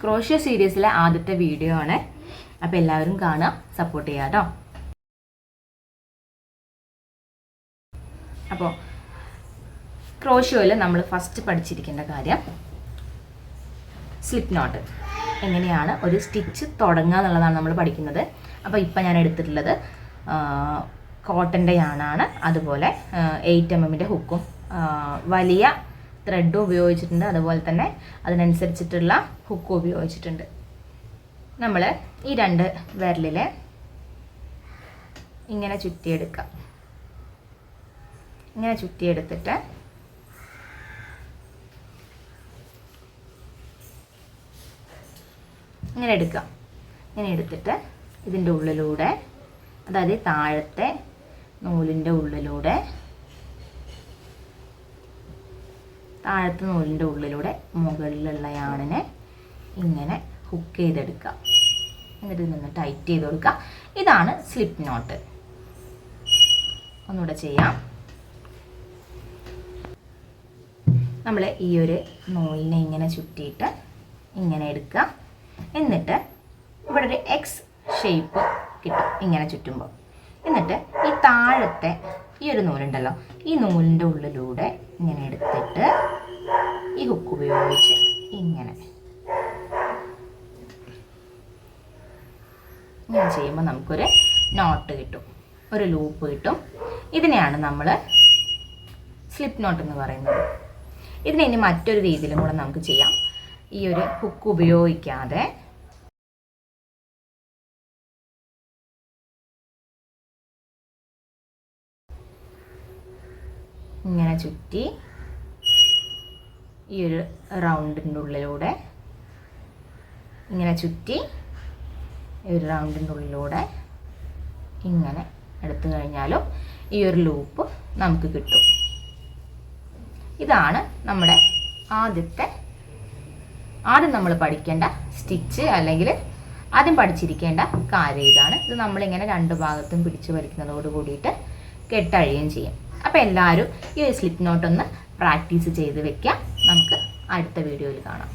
Crochet സീരീസിലെ ആദ്യത്തെ video ആണ്. അപ്പോൾ എല്ലാവരും കാണുക, സപ്പോർട്ട് ചെയ്യുക കേട്ടോ. അപ്പോൾ ക്രോഷ്യോയിൽ നമ്മൾ ഫസ്റ്റ് പഠിച്ചിരിക്കേണ്ട കാര്യം സ്ലിപ്പ് നോട്ട്, എങ്ങനെയാണ് ഒരു സ്റ്റിച്ച് തുടങ്ങുക എന്നുള്ളതാണ് നമ്മൾ പഠിക്കുന്നത്. അപ്പോൾ ഇപ്പം ഞാൻ എടുത്തിട്ടുള്ളത് കോട്ടൻ്റെ യാണാണ്. അതുപോലെ 8mm ഹുക്കും വലിയ ത്രെഡും ഉപയോഗിച്ചിട്ടുണ്ട്. അതുപോലെ തന്നെ അതിനനുസരിച്ചിട്ടുള്ള ഹുക്കും ഉപയോഗിച്ചിട്ടുണ്ട്. നമ്മൾ ഈ 2 വിരലിൽ ഇങ്ങനെ ചുറ്റിയെടുക്കുക. ഇങ്ങനെ ചുറ്റിയെടുത്തിട്ട് ഇങ്ങനെ എടുക്കുക. ഇങ്ങനെ എടുത്തിട്ട് ഇതിൻ്റെ ഉള്ളിലൂടെ, അതായത് താഴത്തെ നൂലിൻ്റെ ഉള്ളിലൂടെ, മുകളിലുള്ള യാണിനെ ഇങ്ങനെ ഹുക്ക് ചെയ്തെടുക്കുക. എന്നിട്ട് നിന്ന് ടൈറ്റ് ചെയ്ത് കൊടുക്കുക. ഇതാണ് സ്ലിപ്പ് നോട്ട്. ഒന്നുകൂടെ ചെയ്യാം. നമ്മൾ ഈ ഒരു നൂലിനെ ഇങ്ങനെ ചുറ്റിയിട്ട് ഇങ്ങനെ എടുക്കുക. എന്നിട്ട് ഇവിടെ ഒരു എക്സ് ഷേപ്പ് കിട്ടും ഇങ്ങനെ ചുറ്റുമ്പോൾ. എന്നിട്ട് ഈ താഴത്തെ ഈ ഒരു നൂലുണ്ടല്ലോ, ഈ നൂലിൻ്റെ ഉള്ളിലൂടെ ഇങ്ങനെ എടുത്തിട്ട് ഈ ഹുക്ക് ഉപയോഗിച്ച് ഇങ്ങനെ ചെയ്യുമ്പോൾ നമുക്കൊരു നോട്ട് കിട്ടും, ഒരു ലൂപ്പ് കിട്ടും. ഇതിനെയാണ് നമ്മൾ സ്ലിപ്പ് നോട്ട് എന്ന് പറയുന്നത്. ഇതിനെ ഇനി മറ്റൊരു രീതിയിലും കൂടെ നമുക്ക് ചെയ്യാം. ഈ ഒരു ഹുക്ക് ഉപയോഗിക്കാതെ ഇങ്ങനെ ചുറ്റി ഈ ഒരു റൗണ്ടിൻ്റെ ഉള്ളിലൂടെ ഇങ്ങനെ ചുറ്റി ഈ ഒരു റൗണ്ടിൻ്റെ ഉള്ളിലൂടെ ഇങ്ങനെ എടുത്തു കഴിഞ്ഞാലും ഈ ഒരു ലൂപ്പ് നമുക്ക് കിട്ടും. ഇതാണ് നമ്മുടെ ആദ്യം നമ്മൾ പഠിക്കേണ്ട സ്റ്റിച്ച്, അല്ലെങ്കിൽ ആദ്യം പഠിച്ചിരിക്കേണ്ട കാര്യം ഇതാണ്. ഇത് നമ്മളിങ്ങനെ 2 ഭാഗത്തും പിടിച്ചു വലിക്കുന്നതോട് കൂടിയിട്ട് കെട്ടഴിയുകയും ചെയ്യും. അപ്പോൾ എല്ലാവരും ഈ ഒരു സ്ലിപ്പ് നോട്ട് ഒന്ന് പ്രാക്ടീസ് ചെയ്ത് വെക്കാം. നമുക്ക് അടുത്ത വീഡിയോയിൽ കാണാം.